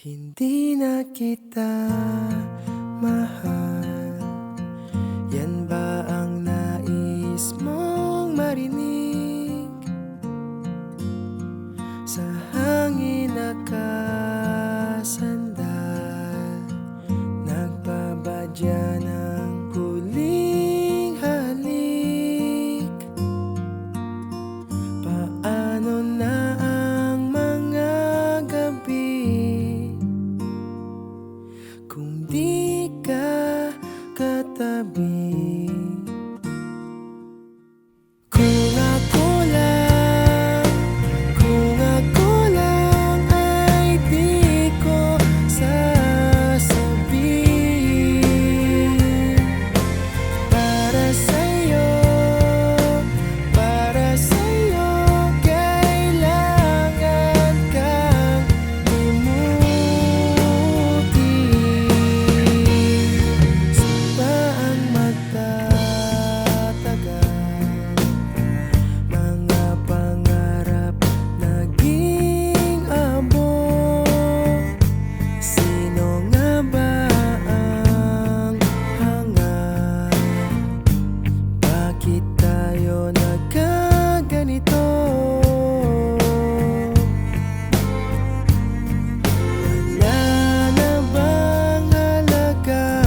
Hindi na kita mahal. Yan ba ang nais mong marinig? Sa hangin nakasandal, nagbabadya ng huling halik. Paano na ang mga gabi kung di ka katabi? Kung ako lang, kung ako lang ay di ko sasabihin. Para sa'yo, kailangan kang limutin. Saan ba ang magtatagal? Mga pangarap naging abot. Sino nga ba ang hangat? Bakit tayo nagkaganito? Wala na bang halaga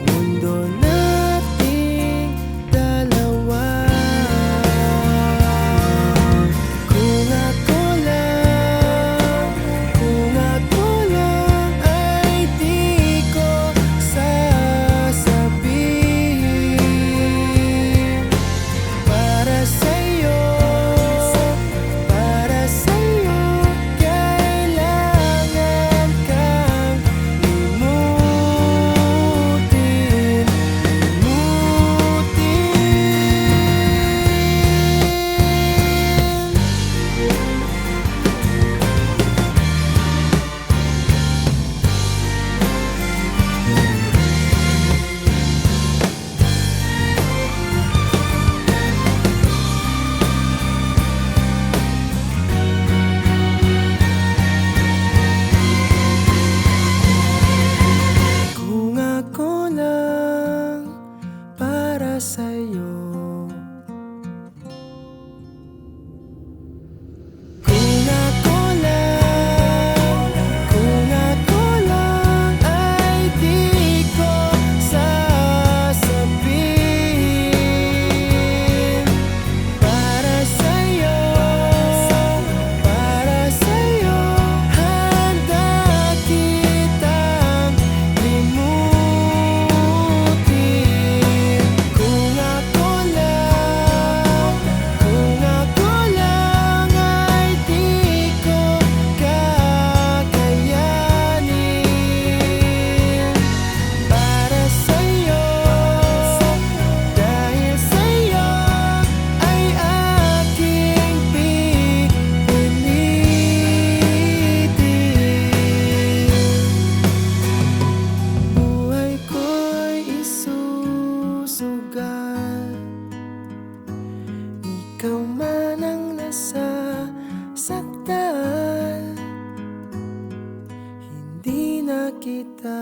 mundo nating dalawa? Kung ako lang, ay di ko sasabihin. Para sa'yo, kailangan kang limutin. Kung ako lang para sa'yo. Kung ako lang ay di ko sasabihin. Para sa'yo, handa kitang limutin. Kung ako lang ay di ko kakayanin. Para sa'yo, dahil sa'yo ay aking pipilitin. Buhay ko'y isusugal, ikaw man ang nasasaktan. Hindi na kita